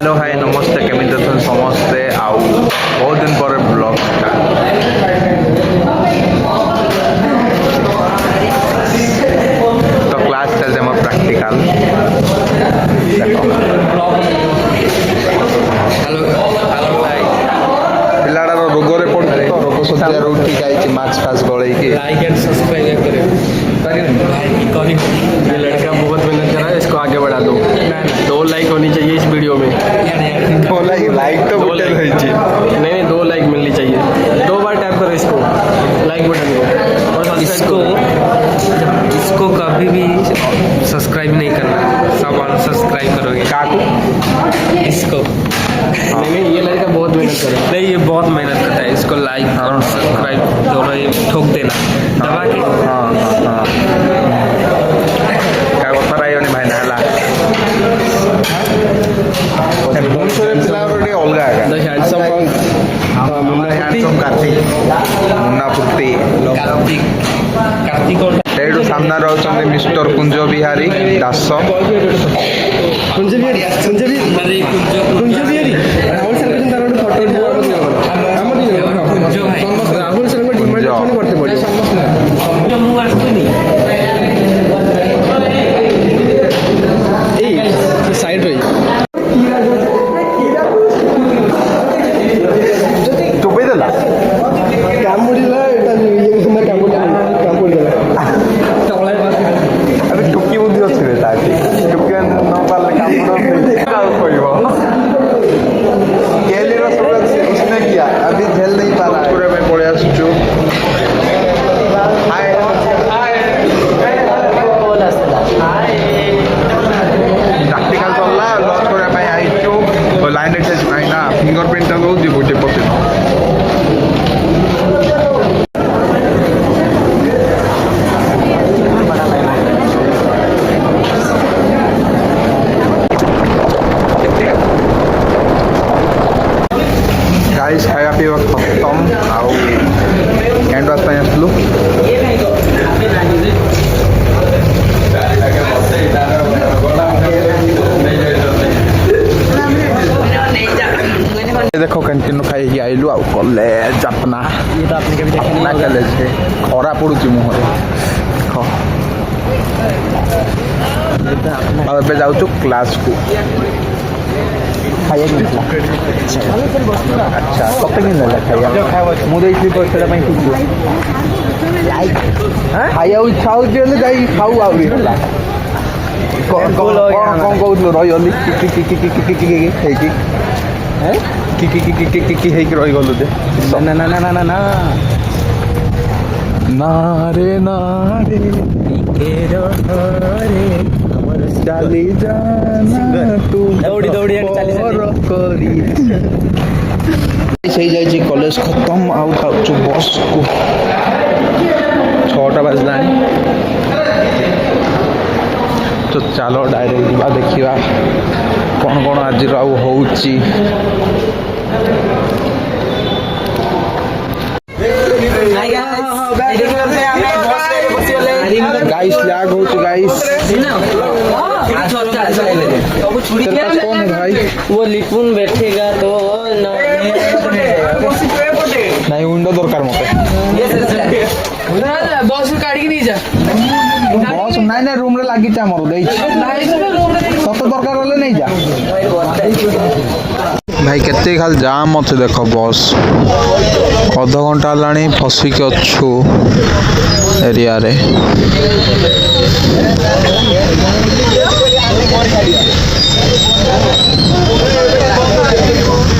Hello hi नमस्ते केमिति अछन समस्ते आउ बहुत दिन पर ब्लॉग तो क्लास चलते मोर प्रैक्टिकल पिलाड़ा रोगरे पड़े तो रोग सज्जार उठी जाए मार्क्स पास गड़े लाइक एंड सब्सक्राइब करें भाई ये लड़का बहुत मेहनत कर रहा है, इसको आगे बढ़ा दो। 2 लाइक होनी चाहिए इस वीडियो में। 2 लाइक तो दो लाइक नहीं 2 लाइक मिलनी चाहिए। 2 बार टैप करो इसको लाइक बटन को और इसको कभी भी सब्सक्राइब नहीं करना, सब अनसब्सक्राइब करोगे। काकू इसको नहीं ये लड़का बहुत मेहनत कर रहा है। नहीं ये बहुत मेहनत करता है, इसको लाइक और सब्सक्राइब दोनों ये ठोक देना दबा के। हाँ क्या कथा रही भाई नाला पिला अलगा मुन्ना फुर्ती एठू सामना रही मिस्टर कुंज बिहारी दास राहुल सर को डिमांड करते पड़े साइड रही चुपे देला काम मुड़िला এটা ये सुंदर काम मुड़िला अरे टुकी बुद्धि अच्छी रे ताकि टुकी न पाले काम करो केली रो सब उसने किया अभी झेल नहीं पा रहा पूरे में पड़े आसुचु हाय प्रैक्टिकल चलला लॉन्च करे पाई आइचु लाइन एक्सरसाइज नाही ना फिंगरप्रिंट टा दो जी बोटे पते गाइस खाया पीवा खत्म आउ कैंड वास पाई आसलु देखो कंटिन्यू खाई आइलु आउ कॉलेज अपना ये तो आपने कभी देखा ना कॉलेज है खरा पड़ुची मुहरे अब एबे जाउछु क्लास को खाइए अच्छा कते दिन लगा खाइए मु देइछि पैसा ପାଇଁ ठीक लाइक खाइया इच्छा होछि हेले जाई खाऊ आउरी होला कौन कहउलो रही होली कि हैं कि हे कि रही गलो दे ना ना ना ना ना ना नारे नारे के रे हमर चाली जाना तू दौड़ी दौड़ी चाली करी सही जाए कॉलेज खत्म आउ खाऊछु बस को 6टा बजलानी तो चलो डायरेक्ट जा देखिया कौन कौन आज आउ होउची गाइस लैग हो चुका गाइस कौन है भाई वो लिपुन बैठेगा तो नहीं विंडो दरकार मते बस काढ़ी नहीं जा बस नहीं नहीं रूम रे लागी चा हमर देई सत दरकार होले नहीं जा भाई केते खाल जाम अच्छे देख बस अध घंटा लानी फसिक अच्छु एरिया रे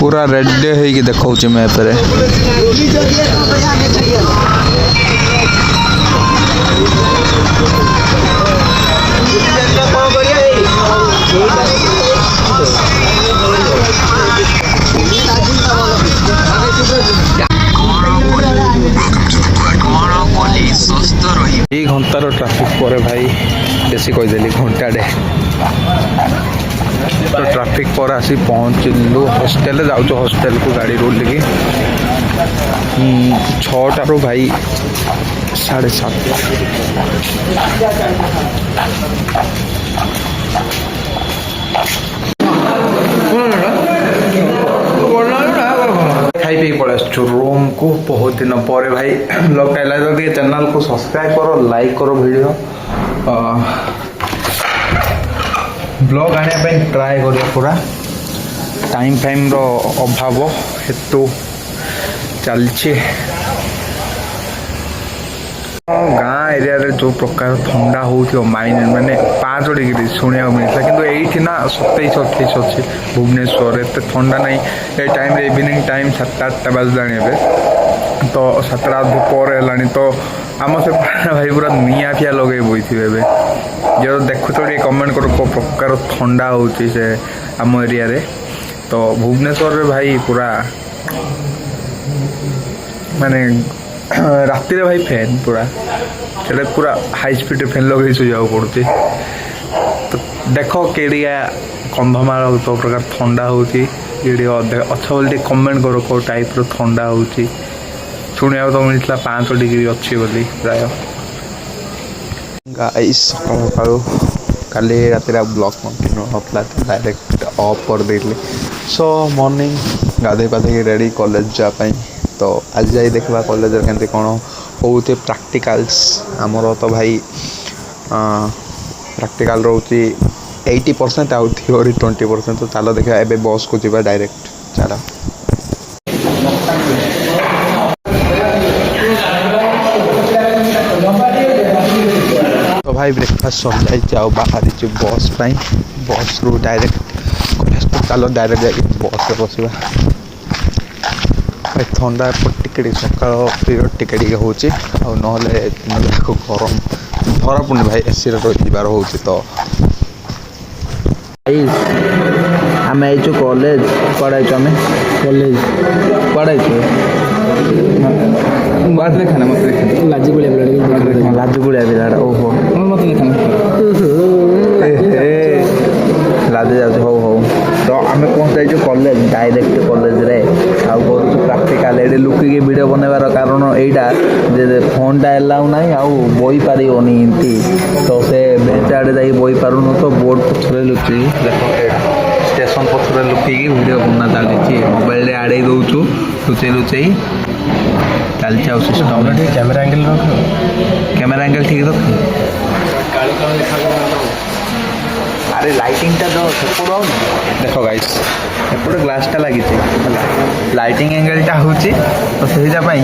पूरा रेड है कि देखौ छी मैप रे एक घंटार ट्राफिक पर भाई बेसी कहीदेली घंटाटे तो ट्राफिक पर आसी पहुँचलु हॉस्टेल जाऊँ हॉस्टेल को गाड़ी रोल की 6टारू भाई 7:30 को बहुत दिन पर भाई ब्लॉग आइला तो ଟିକେ चैनल को सब्सक्राइब करो लाइक करो वीडियो ब्लॉग आने ट्राए करिए पूरा टाइम फाइम रो अभाव हेतु चलছে गाँ एरिया रे जो प्रकार ठंडा हो माइनस माने 5 डिग्री शुणा मिलता कि ये ना 27-28 अच्छे भुवनेश्वर एत ठंडा नहीं ये टाइम इवनिंग टाइम 7-8 बाजलानी ए तो 7-8 पर है तो आम से भाई पूरा निआ फिया लगे बोई थे जो देखु तो कमेंट कर प्रकार ठंडा हो आम एरिया रे तो भुवनेश्वर रे भाई पूरा माने राति रे भाई फैन पूरा चले पूरा हाई स्पीड फैन लगे शुआ पड़ुची तो देख केड़िया कंधमाल तो प्रकार ठंडा होती अच्छा बोल कमेंट करो कौ टाइप रो ठंडा होती शुणा तो मिलता 5 डिग्री अच्छी बोली प्राय गाइस सकाल सकाल काली राति ब्लॉग कंटिन्यू होता डायरेक्ट ऑफ कर देली सो मॉर्निंग गाधे पाधे रेडी कॉलेज जापाई तो आज जाई देखा कॉलेज के कौन होते प्रैक्टिकल्स आमर तो भाई प्रैक्टिकल रोचे 80% आउ थ्योरी 20% तो चलो देखा एबे बस को जीवा डायरेक्ट चलो तो भाई ब्रेकफास्ट सब जाओ बाहर बस बस रू डायरेक्ट कॉलेज को चलो डायरेक्ट जाके बस बसवा ठंडा टिके सका पिरियड टिके हो ना गरम धरा पुणी भाई एसी रही हो तो आम आईचु कॉलेज पढ़ाई आम कॉलेज पढ़ाई खाना मत लाजुगुड़िया पिला ओहो मत लाज जाऊँ हो हो तो आम पहुँचाई कॉलेज डायरेक्ट कॉलेज रे आउ प्रैक्टिकल ये लुकिकी वीडियो बनवार कारण यहाँ जे फोन टा एलाउ ना आउ बई पार तो से बेंच आड़े जा बई पारुन तो बोर्ड पछरे लुचि देख स्टेशन पछरे लुकिकी वीडियो बना चली मोबाइल आड़े दौचु लुचई लुचई चलती आउ सिस्टम कैमेरा एंगल रख कैमेरा एंगल ठीक रख अरे लाइटिंग टा जो सेपड़ देख गाइस एपटे ग्लासटा लगी लाइटिंग एंगलटा हूँ तो सहीटापी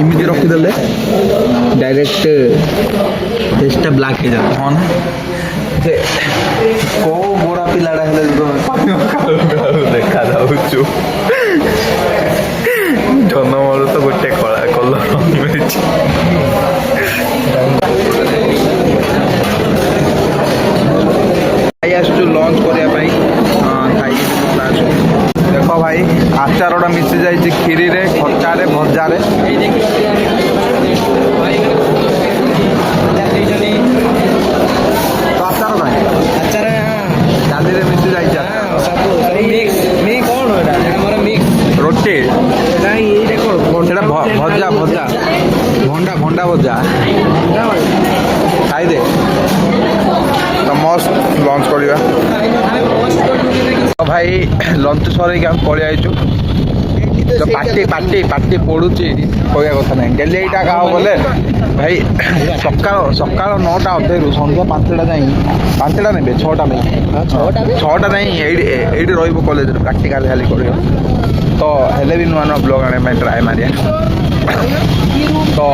इमिति रखीदे डायरेक्ट फेसटा ब्लैक हो जाता हाँ को बड़ा पिलाड़ा देखा जाऊँ जनमर तो गोटे कला कलर मिली आसु लंच करने देख भाई आचारटा मिसी जाए खीरी रे खटारे भजारे आचार डाली मिसी जाए रोटी भजा भजा भंडा भंडा भजा खाई दे तो मस्त लंच करवा तो भाई लंच सर आम पलि आईचु तो पार्टी पार्टी पार्टी पड़ुची कहया कथा ना डेली यहाँ क्या बोले भाई सका 9टा अधे सन्ध्या 5टा जाए 5टा ने 6टा नहीं 6टा नहीं ये कॉलेज प्रैक्टिकल खाली कर तो हेले भी नुआ नुआ ब्लॉग आने ट्राए मारिया तो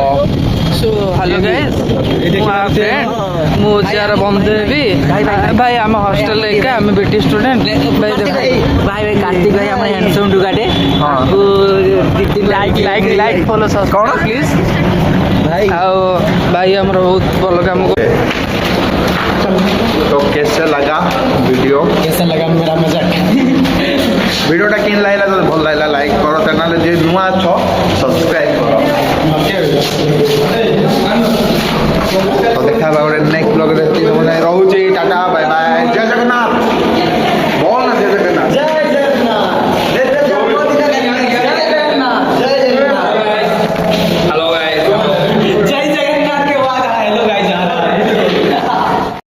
हेलो गाइस मुझे बंधु भी भाई आम हॉस्टल एका आम बीटी स्टूडेंट भाई भाई कार्तिक भाई आम हैंडसम टुकाटे लाइक फॉलो सब्सक्राइब प्लीज भाई आओ भाई हमर बहुत भल काम